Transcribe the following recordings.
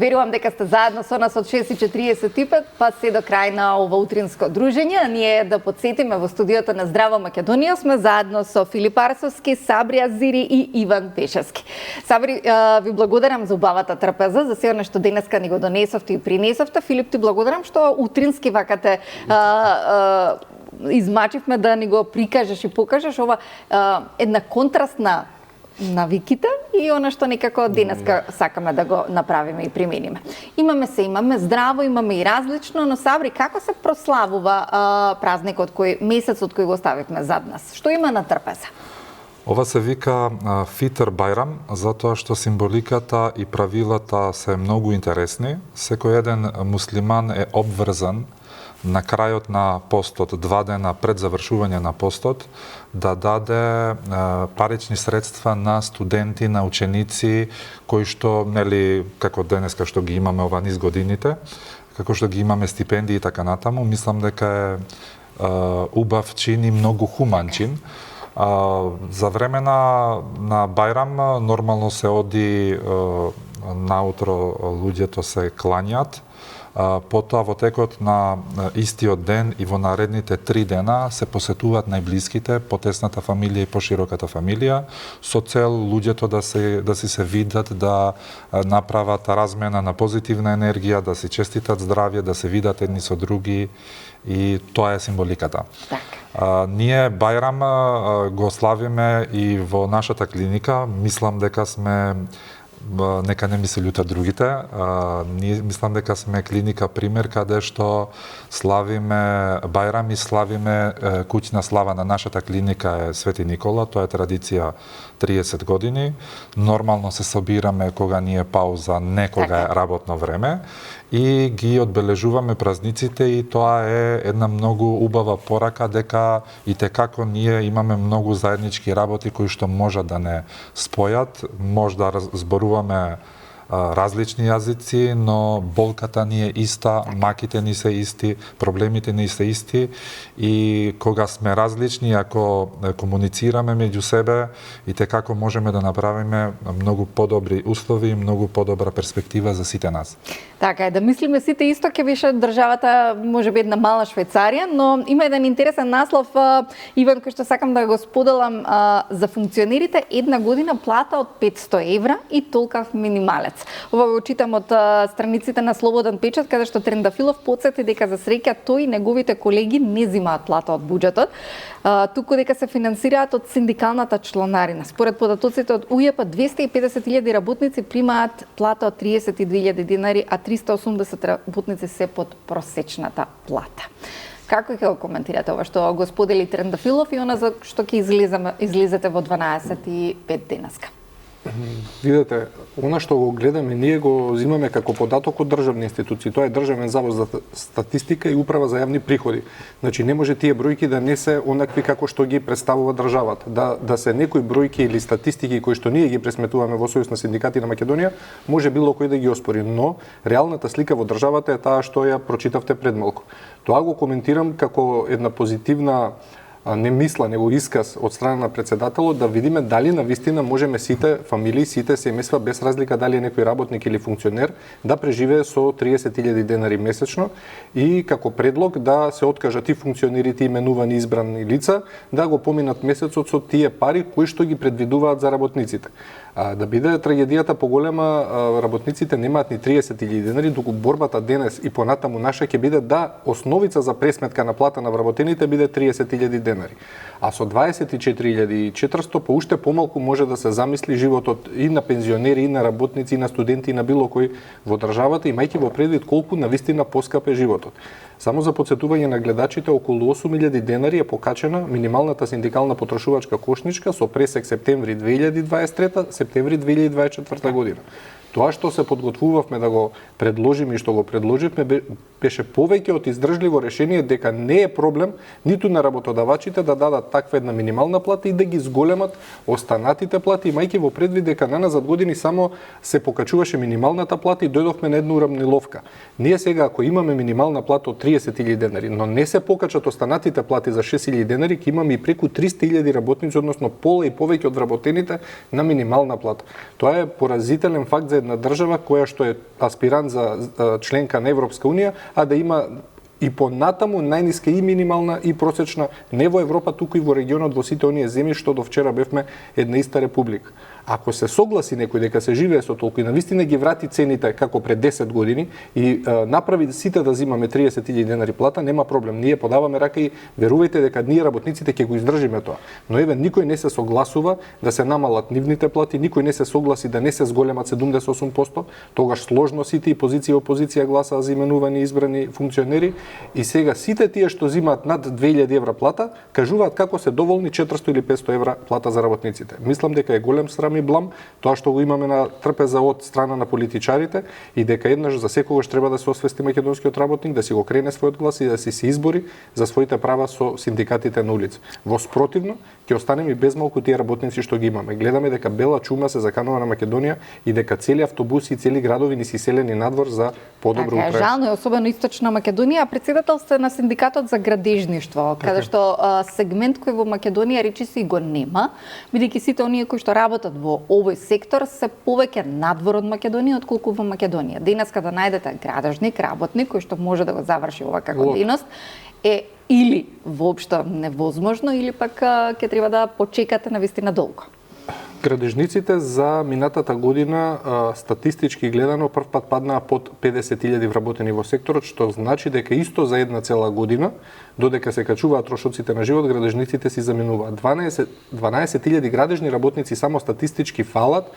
Верувам дека сте заедно со нас од 6:45, па се до крај на ова утринско дружење. Ние да подсетиме во студиото на Здрава Македонија сме заедно со Филип Арсовски, Сабри Азири и Иван Пешевски. Сабри, ви благодарам за убавата трпеза, за се што денеска ни го донесовте и принесовте. Филип, ти благодарам што утрински вакате измачивме да ни го прикажеш и покажеш ова една контраст на навиките и она што некако денеска сакаме да го направиме и примениме. Имаме здраво, имаме и различно, но Сабри, како се прославува празникот месецот кој го ставивме зад нас? Што има на трпеза? Ова се вика Фитр Байрам, затоа што символиката и правилата се многу интересни. Секој еден муслиман е обврзан на крајот на постот, 2 дена пред завршување на постот, да даде парични средства на студенти, на ученици, кои што, нели, како денеска што ги имаме ова низ годините, како што ги имаме стипендии и така натаму, мислам дека е убав чин и многу хуман чин. За време на Бајрам нормално се оди наутро, луѓето се клањат. Потоа во текот на истиот ден и во наредните 3 дена се посетуваат најблиските, потесната фамилија и пошироката фамилија, со цел луѓето да си се видат, да направат размена на позитивна енергија, да си честитат здравје, да се видат едни со други, и тоа е символиката. Ние Бајрам го славиме и во нашата клиника. Мислам дека сме, нека не ми се љутат другите, ние мислам дека сме клиника пример каде што славиме Бајрам и славиме куќна слава. На нашата клиника е Свети Никола, тоа е традиција 30 години. Нормално се собираме кога ни е пауза, не кога е работно време, и ги одбележуваме празниците, и тоа е една многу убава порака дека и како ние имаме многу заеднички работи кои што можат да не спојат, може да зборуваме различни јазици, но болката ни е иста, маките ни се исти, проблемите ни се исти, и кога сме различни, ако комуницираме меѓу себе, и како можеме да направиме многу подобри услови и многу подобра перспектива за сите нас. Така е, да мислиме сите исто, ќе беше државата можеби една мала Швајцарија, но има еден интересен наслов, Иван, кој што сакам да го споделам за функционерите, една година плата од 500 евра и толкав минималец. Ова го читам од страниците на Слободен печат, каде што Трендафилов подсети дека за среќа тој и неговите колеги не зимаат плата од буџетот, туку дека се финансираат од синдикалната чланарина. Според податоците од УЈП, 250.000 работници примаат плата од 32.000 динари, а 380 работници се под просечната плата. Како ќе го коментирате ова што го сподели Трендафилов и она за што ќе излезете во 12:05 денеска? Видете, она што го гледаме, ние го земаме како податок од државни институции. Тоа е Државен завод за статистика и Управа за јавни приходи. Значи не може тие бројки да не се онакви како што ги представува државата. Да се некои бројки или статистики кои што ние ги пресметуваме во Сојуз на синдикати на Македонија, може било кој да ги оспори, но реалната слика во државата е таа што ја прочитавте пред малку. Тоа го коментирам како една позитивна не мисла, него исказ од страна на председателот, да видиме дали навистина можеме сите фамилии, сите семејства, без разлика дали е некој работник или функционер, да преживее со 30.000 денари месечно, и како предлог да се откажат и функционерите, именувани избрани лица, да го поминат месецот со тие пари кои што ги предвидуваат за работниците. Да биде трагедијата поголема, работниците немаат ни 30.000 денари, доку борбата денес и понатаму наша ќе биде да основица за пресметка на плата на вработените биде 30.000 денари. А со 24.400 по уште помалку може да се замисли животот и на пензионери, и на работници, и на студенти, и на било кој во државата, имајќи во предвид колку навистина поскап е животот. Само за подсетување на гледачите, околу 8.000 денари е покачена минималната синдикална потрошувачка кошничка со пресек септември 2023, септември 2024 година. Тоа што се подготвувавме да го предложиме и што го предложивме беше повеќе од издржливо решение дека не е проблем ниту на работодавачите да дадат таква една минимална плата и да ги зголемат останатите плати, имајќи во предвид дека наназад години само се покачуваше минималната плата и дојдовме на една урамниловка. Ние сега ако имаме минимална плата од 30.000 денари, но не се покачат останатите плати за 6.000 денари, ќе имаме и преку 300.000 работници, односно пола и повеќе од вработените на минимална плата. Тоа е поразителен факт за напредна држава која што е аспирант за членка на Европска унија, а да има и понатаму најниска и минимална и просечна не во Европа, туку и во регионот, во сите оние земји што до вчера бевме една иста република. Ако се согласи некој дека се живее со толку и навистина ги врати цените како пред 10 години и направи сите да зимаме 30.000 денари плата, нема проблем. Ние подаваме рака и верувајте дека ние работниците ќе го издржиме тоа. Но еве никој не се согласува да се намалат нивните плати, никој не се согласи да не се зголемат 78%, тогаш сложно сите и позиција и опозиција гласаа за именувани и избрани функционери и сега сите тие што зимаат над 2000 евра плата, кажуваат како се доволни 400 или 500 евра плата за работниците. Мислам дека е голем срам и блам тоа што го имаме на трпеза од страна на политичарите и дека еднаш за секогаш треба да се освести македонскиот работник, да си го крене својот глас и да се избори за своите права со синдикатите на улица. Во спротивно, ќе останеме без малку тие работници што ги имаме. Гледаме дека бела чума се заканува на Македонија и дека цели автобуси и цели градови ни се иселени надвор за подобро управа. Жално е, особено источна Македонија, председател сте на синдикатот за градежништво, каде што сегмент кој во Македонија речиси го нема, бидејќи сите оние кои што работат во овој сектор се повеќе надвор од Македонија отколку во Македонија. Денеска да најдете градежник, работник кој што може да го заврши ова како дејност е или воопшто невозможно или пак ќе треба да почекате навистина долго. Градежниците за минатата година статистички гледано прв пат паднаа под 50.000 вработени во секторот, што значи дека исто за една цела година, додека се качуваат трошоците на живот, градежниците си заминуваат. 12.000 градежни работници само статистички фалат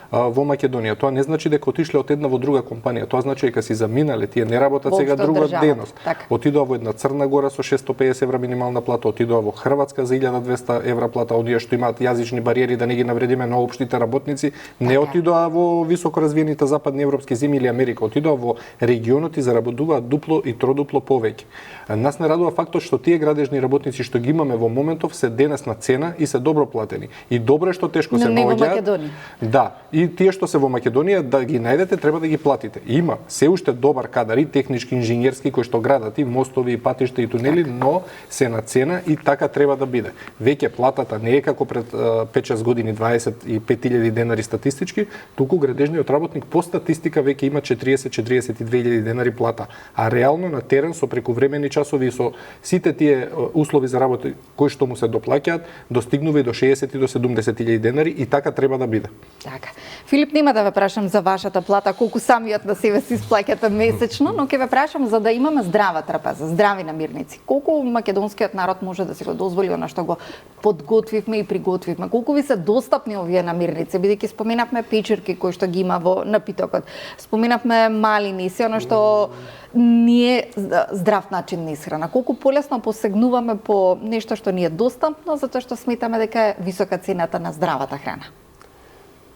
во Македонија. Тоа не значи дека отишле од една во друга компанија. Тоа значи дека си заминале, тие не работат сега друга дејност. Отидоа во една Црна Гора со 650 евра минимална плата, отидоа во Хрватска за 1200 евра плата, оние што имаат јазични бариери да не ги навредиме на општите работници, не отидоа во високо развиените западни европски земји или Америка, отидоа во регионот и заработуваат дупло и тродупло повеќе. Нас не радува фактот што тие градежни работници што ги имаме во моментов се денес на цена и се добро платени. И добро е што тешко се наоѓаат. Да, и тие што се во Македонија да ги најдете треба да ги платите. Има се уште добар кадар и технички, инженерски кои што градат и мостови, и патишта, и тунели, но се на цена и така треба да биде. Веќе платата не е како пред 5-6 години 25.000 денари статистички, туку градежниот работник по статистика веќе има 40-42.000 денари плата, а реално на терен со прекувремени часови и со сите тие услови за работа кои што му се доплаќаат, достигнува и до 60 и до 70.000 денари и така треба да биде. Така. Филип, нема да ве прашам за вашата плата, колку самиот на себе си исплаќате месечно, но ќе ве прашам за да имаме здрава трпеза, здрави намирници. Колку македонскиот народ може да си го дозволи она што го подготвивме и приготвивме? Колку ви се достапни овие намирници? Бидејќи споменавме печерки кои што ги има во напитокот. Споменавме малини, се она што не е здрав начин на исхрана. Колку полесно посегнуваме по нешто што ни е достапно, затоа што сметаме дека е висока цената на здравата храна?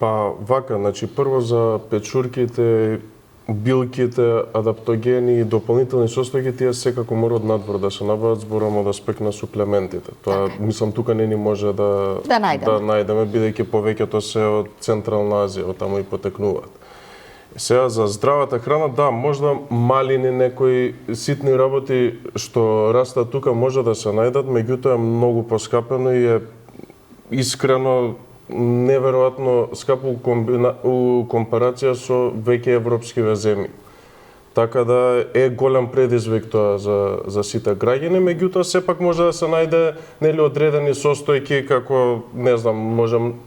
Па вака, значи прво за печурките, билките, адаптогени и дополнителни состојки, тие секако мора од надвор да се набават, зборувам од аспект на суплементите. Тоа мислам тука не ни може да најдеме, бидејќи повеќето се од Централна Азија, од таму и потекнуваат. Сега за здравата храна, да, можда малини некои ситни работи што растат тука може да се најдат, меѓутоа е многу поскапено и е искрено неверојатно скапо у компарација со веќе европски земји. Така да е голем предизвик тоа за сите граѓани, меѓутоа сепак може да се најде нели одредени состојки како не знам,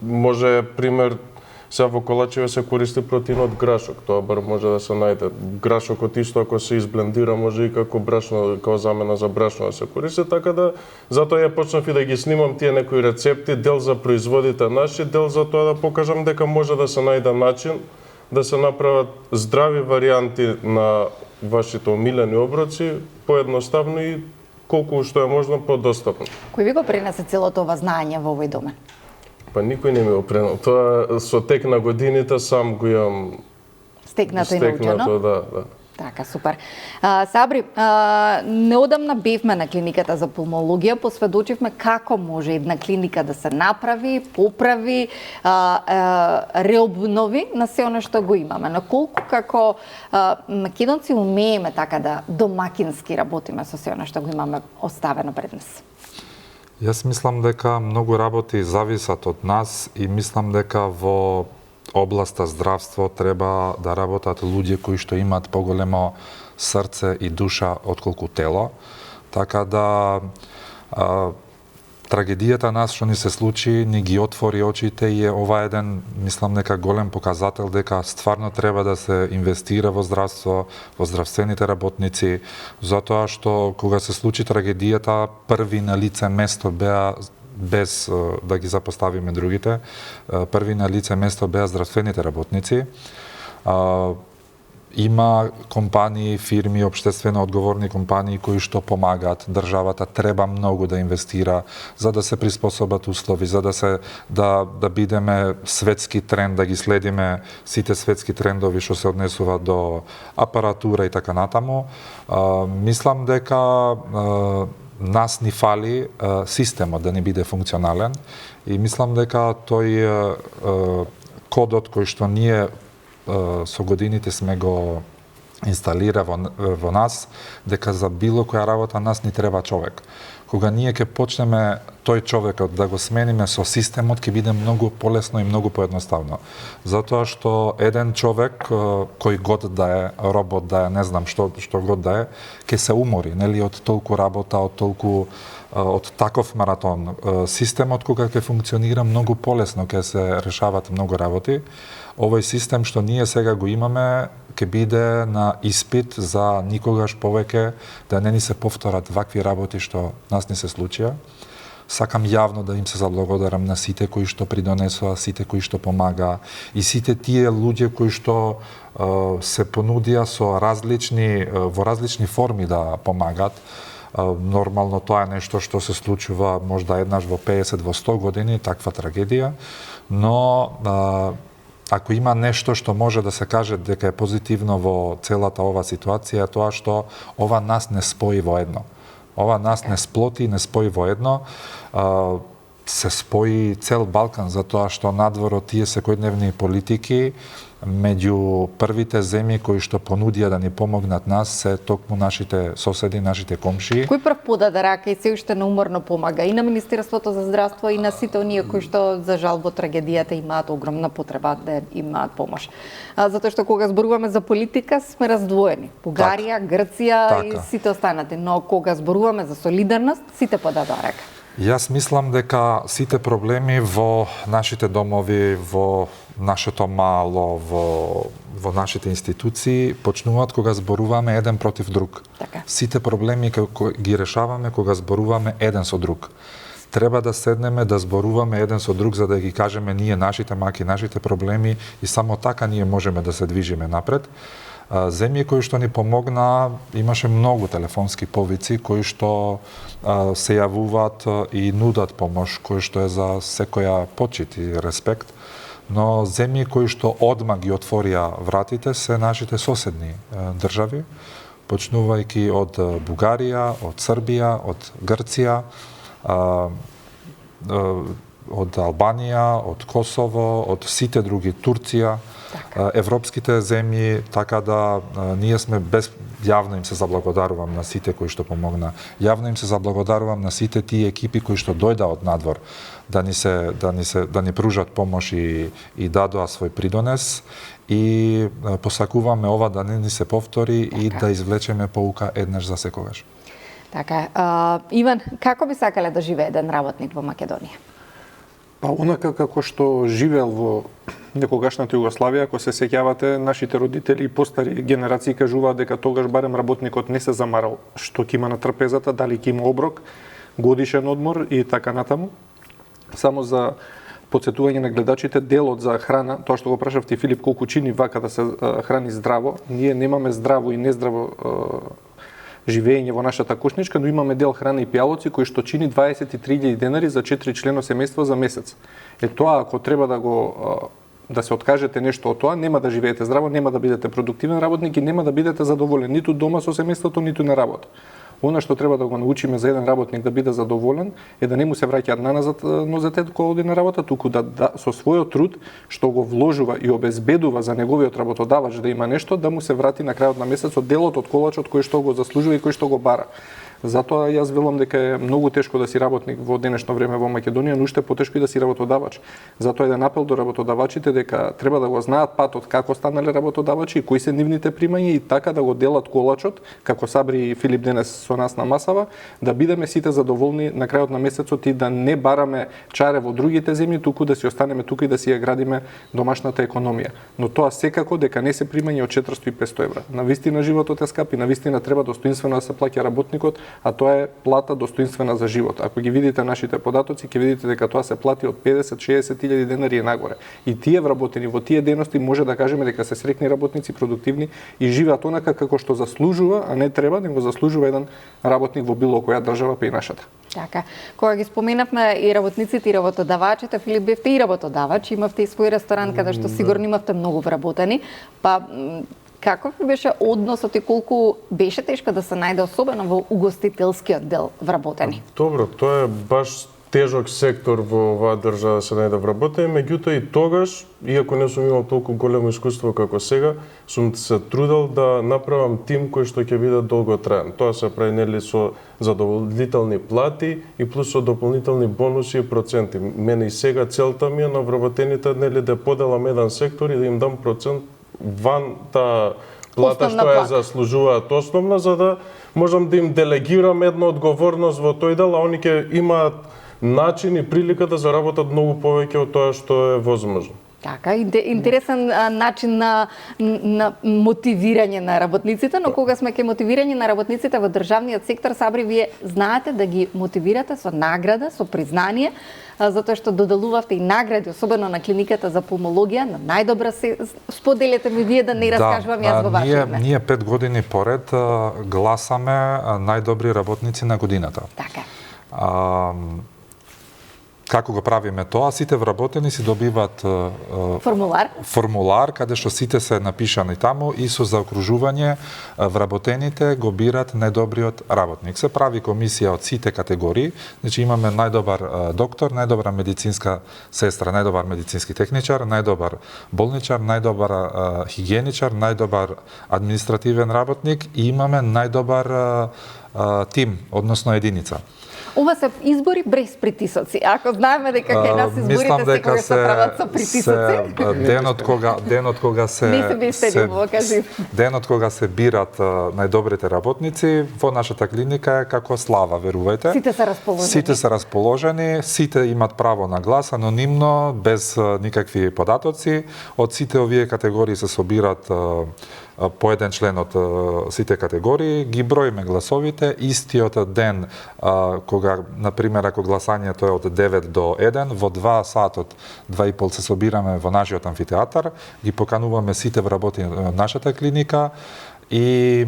може пример сега во колачеве се користи протеинот грашок, тоа бар може да се најде. Грашокот исто ако се изблендира може и како брашно, како замена за брашно да се користи, така да затоа ја почнав и да ги снимам тие некои рецепти, дел за производите наши, дел за тоа да покажам дека може да се најде начин да се направат здрави варијанти на вашите омилени оброци, поедноставно и колку што е можно подостапно. Кој ви го пренесе целото ова знаење во овој домен? Па никој не ми го пренел. Тоа со тек на годините сам го имам стекнато и научено. Да. Така, супер. Сабри, неодамна бевме на клиниката за пулмологија, посведочивме како може една клиника да се направи, поправи, реобнови на се оно што го имаме. На колку како македонци умееме така да домакински работиме со се оно што го имаме оставено пред нас? Јас мислам дека многу работи зависат од нас и мислам дека во областа здравство треба да работат луѓе кои што имаат поголемо срце и душа отколку тело. Така да трагедијата нас што ни се случи ни ги отвори очите и е ова еден, мислам, нека голем показател дека стварно треба да се инвестира во здравство, во здравствените работници, затоа што кога се случи трагедијата, први на лице место беа, без да ги запоставиме другите, први на лице место беа здравствените работници. Има компании, фирми, општествено одговорни компании кои што помагаат. Државата треба многу да инвестира за да се приспособат услови, за да бидеме светски тренд, да ги следиме сите светски трендови што се однесува до апаратура и така натаму. Мислам дека нас ни фали системот да не биде функционален и мислам дека тој кодот кој што ние со годините сме го инсталира во нас, дека за било која работа нас ни треба човек. Кога ние ќе почнеме тој човекот да го смениме со системот, ќе биде многу полесно и многу поедноставно. Затоа што еден човек, кој год да е, робот да е, не знам што год да е, ќе се умори, нели, од толку работа, од таков маратон. Системот кога ќе функционира многу полесно, ќе се решават многу работи. Овој систем што ние сега го имаме ќе биде на испит за никогаш повеќе да не ни се повторат вакви работи што нас не се случија. Сакам јавно да им се заблагодарам на сите кои што придонесоа, сите кои што помага и сите тие луѓе кои што се понудија во различни форми да помагат. Нормално тоа е нешто што се случува можда еднаш во 50, во 100 години, таква трагедија, но ако има нешто што може да се каже дека е позитивно во целата ова ситуација, тоа што ова нас не спои во едно. Ова нас не сплоти, не спои во едно. Се спои цел Балкан, затоа што надвор од тие секојдневни политики, меѓу првите земји кои што понудија да ни помогнат нас се токму нашите соседи, нашите комшии. Кој прв подаде рака и се уште неуморно помага и на Министерството за здравство и на сите оние кои што за жал во трагедијата имаат огромна потреба да имаат помош. Затоа што кога зборуваме за политика сме раздвоени. Бугарија, Грција и сите останати, но кога зборуваме за солидарност сите подадоа рака. Јас мислам дека сите проблеми во нашите домови, во нашето мало, во нашите институции почнуваат кога зборуваме еден против друг. Така. Сите проблеми ги решаваме кога зборуваме еден со друг. Треба да седнеме да зборуваме еден со друг за да ги кажеме ние нашите маки, нашите проблеми и само така ние можеме да се движиме напред. Земји кои што ни помогна, имаше многу телефонски повици кои што се јавуваат и нудат помош, кои што е за секоја почит и респект. Но земји кои што одма ги отворија вратите се нашите соседни држави, почнувајќи од Бугарија, од Србија, од Грција, од Албанија, од Косово, од сите други, Турција, европските земји, така да ние сме јавно им се заблагодарувам на сите кои што помогна. Јавно им се заблагодарувам на сите тие екипи кои што дојдаа од надвор да ни пружат помош и дадоа свој придонес и посакуваме ова да не ни се повтори и да извлечеме поука еднаш за секогаш. Така. Иван, како би сакале да живее еден работник во Македонија? Па онака како што живеел во некогашната Југославија, ако се сеќавате, нашите родители и постари генерации кажуваат дека тогаш барем работникот не се замарал што ќе има на трпезата, дали ќе има оброк, годишен одмор и така натаму. Само за потсетување на гледачите, делот за храна, тоа што го прашавте Филип, колку чини вака да се храни здраво, ние немаме здраво и нездраво живење во нашата кошничка, но имаме дел храна и пијалоци кој што чини 23.000 денари за 4 члено семејство за месец. Тоа ако треба да се откажете нешто од тоа, нема да живеете здраво, нема да бидете продуктивен работник и нема да бидете задоволен ниту дома со семејството, ниту на работа. Она што треба да го научиме за еден работник да биде задоволен е да не му се враќаат наназад нозете кога оди на работа, туку да со својот труд што го вложува и обезбедува за неговиот работодавач да има нешто, да му се врати на крајот на месецот делот од колачот кој што го заслужува и кој што го бара. Затоа јас велам дека е многу тешко да си работник во денешно време во Македонија, но уште потешко и да си работодавач. Затоа еден апел до работодавачите дека треба да го знаат патот како станале работодавачи, кои се нивните примања и така да го делат колачот, како Сабри и Филип денес со нас на масава, да бидеме сите задоволни на крајот на месецот и да не бараме чаре во другите земји, туку да си останеме тука и да си ја градиме домашната економија. Но тоа секако дека не се примања од 400 и 500 евра. Навистина животот е скап и навистина треба достоинствено да се плаќа работникот, а тоа е плата достоинствена за живот. Ако ги видите нашите податоци, ќе видите дека тоа се плати од 50-60 илјади денари и нагоре. И тие вработени во тие дености може да кажеме дека се среќни работници, продуктивни и живеат онака како што заслужува, а не треба да го заслужува еден работник во било која држава, па и нашата. Така, кога ги споменавме и работниците и работодавачите, Филип, бевте и работодавач, имавте и свој ресторан каде што сигурно имавте многу вработени, па каков беше односот и колку беше тешко да се најде особено во угостителскиот дел вработени? Добро, тоа е баш тежок сектор во оваа држава да се најде вработени, меѓутоа и тогаш, иако не сум имал толку големо искуство како сега, сум се трудел да направам тим кој што ќе биде долготраен. Тоа се прави нели со задоволителни плати и плюс со дополнителни бонуси и проценти. Мене и сега целта ми е на вработените нели да поделам еден сектор и да им дам процент ван таа плата што ја заслужуваат основна, за да можам да им делегирам една одговорност во тој дел, а они ќе имаат начин и прилика да заработат многу повеќе од тоа што е возможно. Така, интересен начин на мотивирање на работниците, но кога сме ке мотивирање на работниците во државниот сектор, Сабри, вие знаете да ги мотивирате со награда, со признание, затоа што доделувавте и награди, особено на клиниката за пулмологија, на најдобра се споделете ми вие да не раскажувам јас во ваше име. Ние 5 години поред гласаме најдобри работници на годината. Така. Како го правиме тоа? Сите вработени си добиваат формулар каде што сите се напишани таму и со заокружување вработените го бират најдобриот работник. Се прави комисија од сите категории, значи имаме најдобар доктор, најдобра медицинска сестра, најдобар медицински техничар, најдобар болничар, најдобар хигиеничар, најдобар административен работник и имаме најдобар тим, односно единица. Ова се избори без притисоци. Ако знаеме дека кај нас изборите секогаш се прават со притисоци. Денот кога се бират најдобрите работници, во нашата клиника е како слава, верувајте. Сите се расположени. Сите имат право на глас, анонимно, без никакви податоци. Од сите овие категории се собират по еден член од сите категории, ги броиме гласовите, истиот ден кога, например, ако гласањето е од 9 до 1, во 2 сатот, 2,5 се собираме во нашиот амфитеатар, ги покануваме сите вработени од нашата клиника и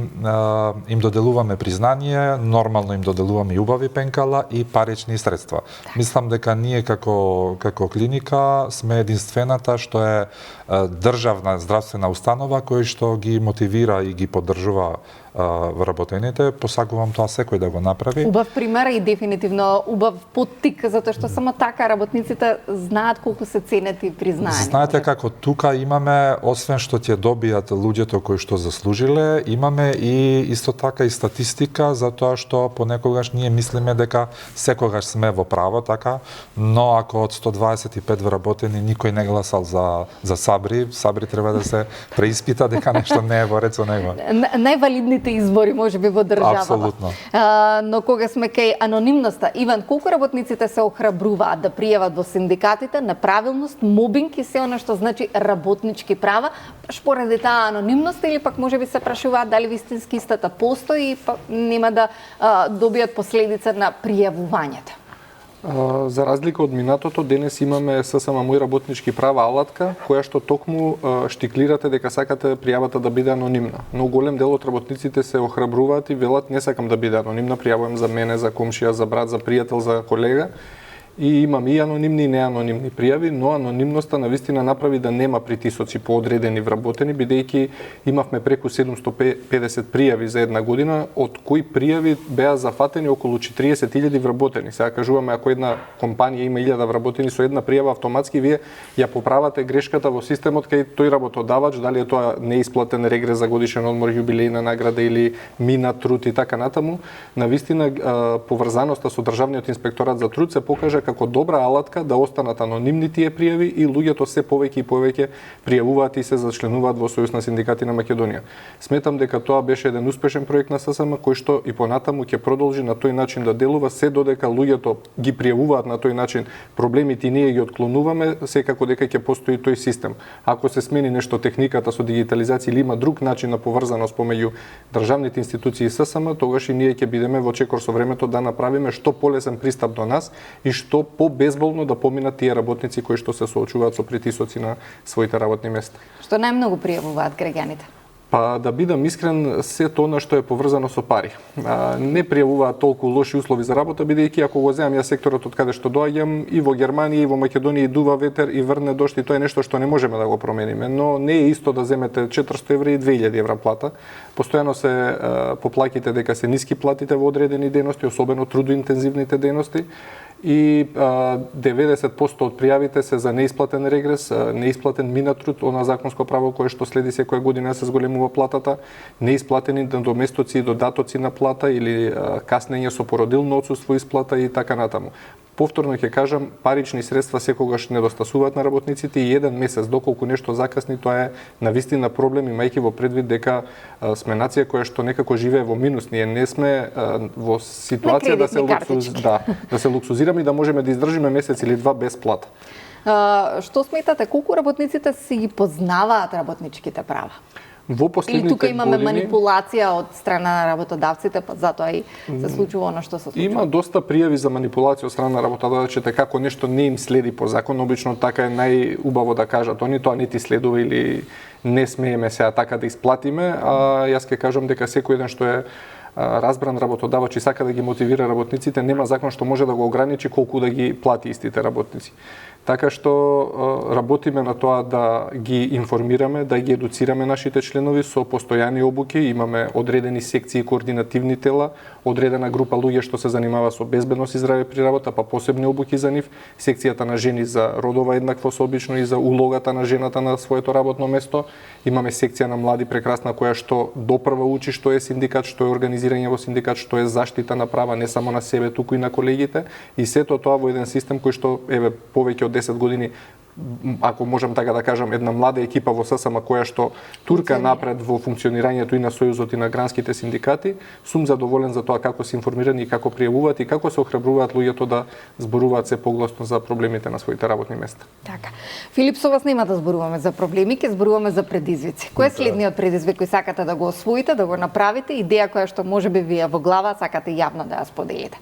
им доделуваме признание, нормално им доделуваме и убави пенкала и парични средства. Мислам дека ние како клиника сме единствената што е државна здравствена установа кој што ги мотивира и ги поддржува вработените. Посакувам тоа секој да го направи. Убав пример и дефинитивно убав поттик, затоа што само така работниците знаат колку се ценат и признаени. Знаете како тука имаме, освен што ќе добијат луѓето кои што заслужиле, имаме и исто така и статистика за тоа што понекогаш ние мислиме дека секогаш сме во право, така, но ако од 125 вработени никој не гласал за Сабри треба да се преиспита дека нешто не е во ред со него. Највалидните избори можеби во државата. Апсолутно. Но кога сме кај анонимноста, Иван, колку работниците се охрабруваат да пријават во синдикатите неправилност, мобинг и се она што значи работнички права, поради таа анонимност или пак можеби се прашуваат дали вистински истата постои и нема да добијат последица на пријавувањето? За разлика од минатото, денес имаме ССМ Мој работнички права алатка, која што токму штиклирате дека сакате пријавата да биде анонимна. Но голем дел од работниците се охрабруваат и велат не сакам да биде анонимна, пријавувам за мене, за комшија, за брат, за пријател, за колега. И имам и анонимни и неанонимни пријави, но анонимноста навистина направи да нема притисоци по одредени вработени, бидејќи имавме преку 750 пријави за една година, од кои пријави беа зафатени околу 40.000 вработени. Сега кажуваме, ако една компанија има 1000 вработени, со една пријава автоматски вие ја поправате грешката во системот кај тој работодавач, дали е тоа неисплатен регрес за годишен одмор, јубилејна награда или минат труд и така натаму. Навистина поврзаноста со Државниот инспекторат за труд се покажа како добра алатка да останат анонимни тие пријави и луѓето се повеќе и повеќе пријавуваат и се зачленуваат во Сојуз на синдикати на Македонија. Сметам дека тоа беше еден успешен проект на ССМ кој што и понатаму ќе продолжи на тој начин да делува, се додека луѓето ги пријавуваат на тој начин проблемите и ние ги отклонуваме, секако дека ќе постои тој систем. Ако се смени нешто техниката со дигитализација или има друг начин на поврзаност помеѓу државните институции и ССМ, тогаш и ние ќе бидеме во чекор со времето да направиме што полесен пристап до нас и што побезболно да поминат тие работници кои што се соочуваат со притисоци на своите работни места. Што најмногу пријавуваат граѓаните? Па да бидам искрен, се тоа што е поврзано со пари. Не пријавуваат толку лоши услови за работа, бидејќи ако го земам ја секторот од каде што доаѓам, и во Германија и во Македонија и дува ветер и врне дожд, и тоа е нешто што не можеме да го промениме, но не е исто да земете 400 евра и 2000 евра плата. Постојано се поплаките дека се ниски платите во одредени дејности, особено трудоинтензивните дејности. И 90% од пријавите се за неисплатен регрес, неисплатен минат труд, она законско право кое што следи секоја година се зголемува платата, неисплатени доместоци и додатоци на плата или каснење со породилно отсуство исплата и така натаму. Повторно ќе кажам, парични средства секогаш недостасуваат на работниците и еден месец доколку нешто закасни, тоа е навистина проблем, имајќи во предвид дека сме нација која што некако живее во минус. Ние не сме во ситуација да се луксузираме и да можеме да издржиме месец или два без плата. Што сметате, колку работниците си ги познаваат работничките права? Во последните или тука имаме години манипулација од страна на работодавците, па затоа и се случува оно што се случува. Има доста пријави за манипулација од страна на работодавците како нешто не им следи по закон. Обично така е најубаво да кажат, они тоа не ти следува или не смееме сега така да исплатиме, а јас ќе кажам дека секој еден што е разбран работодавач и сака да ги мотивира работниците, нема закон што може да го ограничи колку да ги плати истите работници. Така што работиме на тоа да ги информираме, да ги едуцираме нашите членови со постојани обуки, имаме одредени секции координативни тела, одредена група луѓе што се занимава со безбедност и здраве при работа, па посебни обуки за нив, секцијата на жени за родова еднаквост обично и за улогата на жената на своето работно место, имаме секција на млади прекрасна која што допрва учи што е синдикат, што е организирање во синдикат, што е заштита на права не само на себе, туку и на колегите, и сето тоа во еден систем кој што еве повеќе од 10 години, ако можам така да кажам, една млада екипа во ССМ која што турка напред во функционирањето и на Сојузот и на гранските синдикати, сум задоволен за тоа како се информирани и како пријавуваат и како се охрабруваат луѓето да зборуваат се погласно за проблемите на своите работни места. Така. Филип, со вас нема да зборуваме за проблеми, ќе зборуваме за предизвици. Кој е следниот предизвик кој сакате да го освоите, да го направите, идеја која што можеби вие во глава сакате јавно да ја споделите?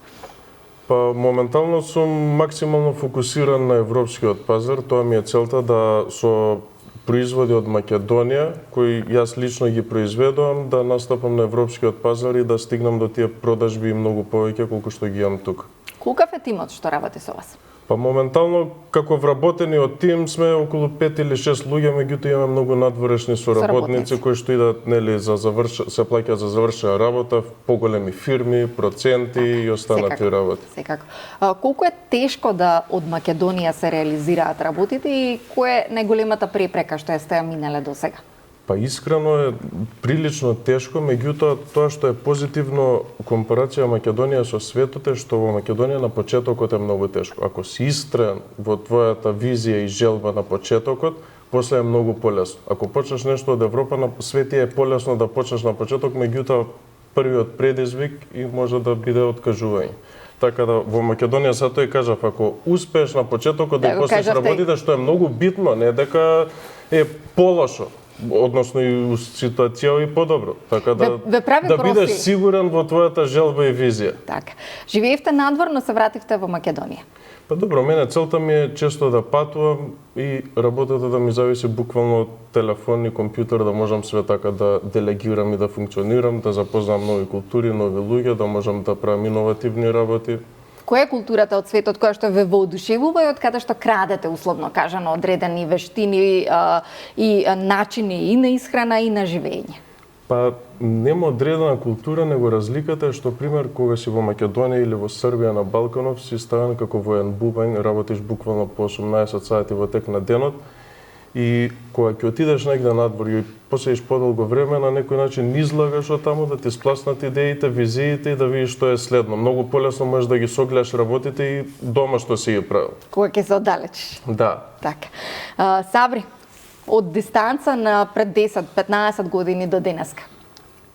Па моментално сум максимално фокусиран на европскиот пазар. Тоа ми е целта да со производи од Македонија, кои јас лично ги произведувам, да настапам на европскиот пазар и да стигнам до тие продажби многу повеќе колку што ги имам тука. Колкав е тимот што работи со вас? Па моментално како вработени од тим сме околу 5 или 6 луѓе, меѓутоа имаме многу надворешни соработници кои што идат нели се плаќаат за завршена работа, поголеми фирми, проценти и останати работи. Секако. Колку е тешко да од Македонија се реализираат работите и која е најголемата препрека што сте минале до сега? Па искрено е прилично тешко, меѓутоа тоа што е позитивно компарација Македонија со светот е што во Македонија на почетокот е многу тешко. Ако си истраен во твојата визија и желба на почетокот, после е многу полесно. Ако почнеш нешто од Европа, на свети е полесно да почнеш на почеток, меѓутоа првиот предизвик и може да биде откажување. Така да во Македонија затоа и кажав, ако успееш на почетокот да почнеш работите, што е многу битно, не дека е полошо, односно и ситуација и подобро. Така да бидеш сигурен во твојата желба и визија. Така. Живеевте надвор, но се вративте во Македонија. Па добро, мене целта ми е често да патувам и работата да ми зависи буквално од телефон и компјутер, да можам све така да делегирам и да функционирам, да запознам нови култури, нови луѓе, да можам да правам иновативни работи. Која е културата од светот која што ве воодушевува и од каде што крадете, условно кажано, одредени вештини и начини и на исхрана и на живење? Па нема одредена култура, него разликата е што, пример, кога си во Македонија или во Србија на Балканов, си ставен како воен бубањ, работиш буквално по 18 сати во тек на денот, и кога ќе отидеш негде надвор и поседиш подолго време, на некој начин излагаш од таму да ти спласнат идеите, визиите и да видиш што е следно. Многу полесно можеш да ги согледаш работите и дома што си ги правил. Кога ќе се оддалечиш. Да. Така. Сабри, од дистанца на пред 10-15 години до денеска,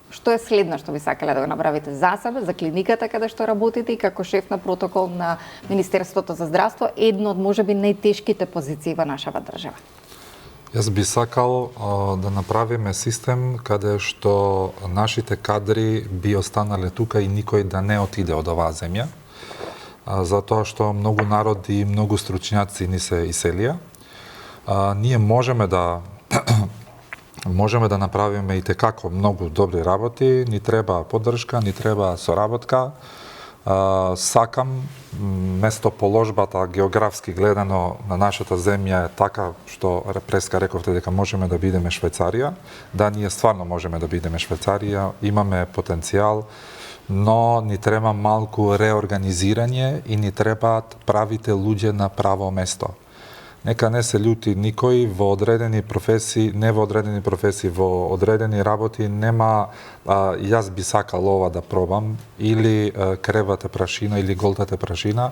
што е следно што би сакале да го направите за себе, за клиниката каде што работите и како шеф на протокол на Министерството за здравство, едно од можеби најтешките позиции во нашава држава? Јас би сакал да направиме систем каде што нашите кадри би останале тука и никој да не отиде од оваа земја, затоа што многу народи и многу стручњаци ни се иселија. Ние можеме да направиме и текако многу добри работи, ни треба поддршка, ни треба соработка. Сакам местоположбата географски гледано на нашата земја е така што преска рековте дека можеме да бидеме Швајцарија. Да, ние стварно можеме да бидеме Швајцарија, имаме потенцијал, но ни треба малку реорганизирање и ни требаат правите луѓе на право место. Нека не се љути никој во одредени професии, не во одредени професии, во одредени работи нема јас би сакал ова да пробам, или кревата прашина или голтата прашина.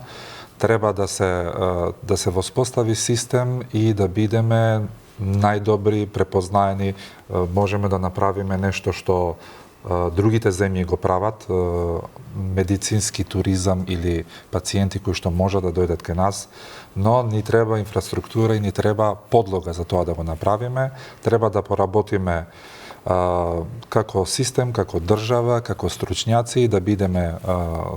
Треба да се воспостави систем и да бидеме најдобри, препознаени, можеме да направиме нешто што другите земји го прават, медицински туризам или пациенти кои што може да дојдат кај нас, но ни треба инфраструктура и ни треба подлога за тоа да го направиме. Треба да поработиме како систем, како држава, како стручњаци, да бидеме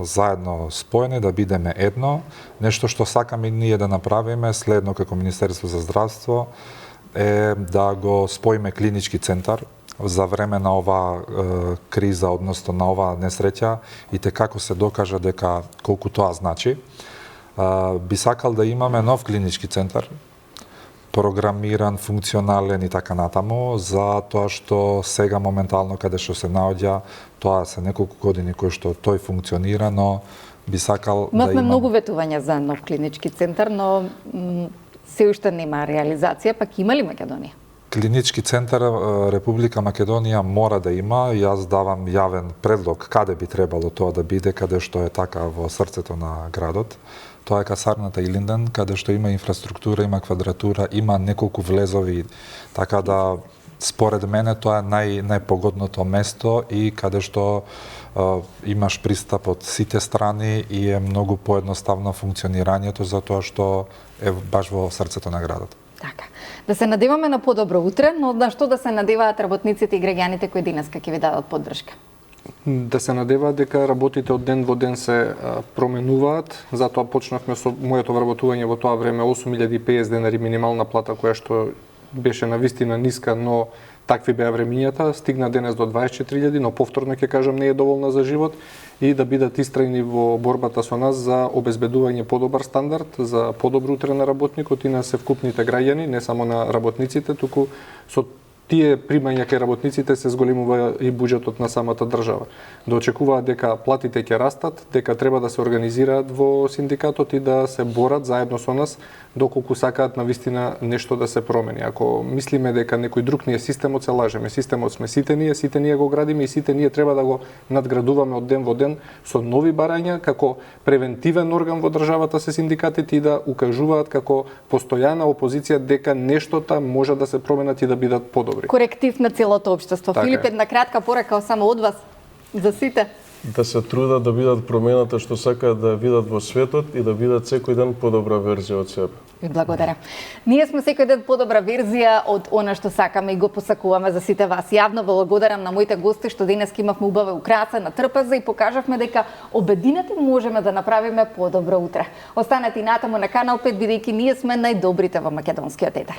заедно споени, да бидеме едно. Нешто што сакаме ние да направиме следно како Министерство за здравство е да го споиме клинички центар за време на оваа криза, односно на оваа несреќа, и како се докажа дека колку тоа значи. Би сакал да имаме нов клинички центар, програмиран, функционален и така натаму, за тоа што сега моментално каде што се наоѓа, тоа се неколку години кои што тој функционира, но би сакал да имаме имам... многу ветувања за нов клинички центар, но се уште нема реализација, пак има ли Македонија? Клинички центар Република Македонија мора да има. Јас давам јавен предлог каде би требало тоа да биде, каде што е така во срцето на градот. Тоа е касарната Илинден, каде што има инфраструктура, има квадратура, има неколку влезови, така да според мене тоа е најпогодното место и каде што имаш пристап од сите страни и е многу поедноставно функционирањето затоа што е баш во срцето на градот. Така. Да се надеваме на подобро утре, но на што да се надеваат работниците и граѓаните кои денеска ќе ви дадат поддршка? Да се надеваат дека работите од ден во ден се променуваат, затоа почнавме со моето вработување во тоа време 8050 денари минимална плата, која што беше навистина ниска, но такви беа времињата, стигна денес до 24.000, но повторно ќе кажам не е доволна за живот, и да бидат истрајни во борбата со нас за обезбедување подобар стандард, за подобро утре на работникот и на севкупните граѓани, не само на работниците, туку со тие примања кај работниците се зголемува и буџетот на самата држава. Да очекуваат дека платите ќе растат, дека треба да се организираат во синдикатот и да се борат заедно со нас доколку сакаат навистина нешто да се промени. Ако мислиме дека некој друг ни е системот, се лажеме. Системот сме сите ние го градиме и сите ние треба да го надградуваме од ден во ден со нови барања, како превентивен орган во државата се синдикатите и да укажуваат како постојана опозиција дека нештота може да се променат и да бидат подобри. Коректив на целото општество. Така Филип, е. една кратка порака само од вас за сите. Да се трудат да бидат промената што сакаат да видат во светот и да бидат секој ден подобра верзија од себе. Ви благодарам. Ние сме секој ден подобра верзија од она што сакаме и го посакуваме за сите вас. Јавно благодарам на моите гости што денеска имавме убава украсена трпеза и покажавме дека обединети можеме да направиме подобро утре. Останете и натаму на Канал 5, бидејќи ние сме најдобрите во македонскиот етер.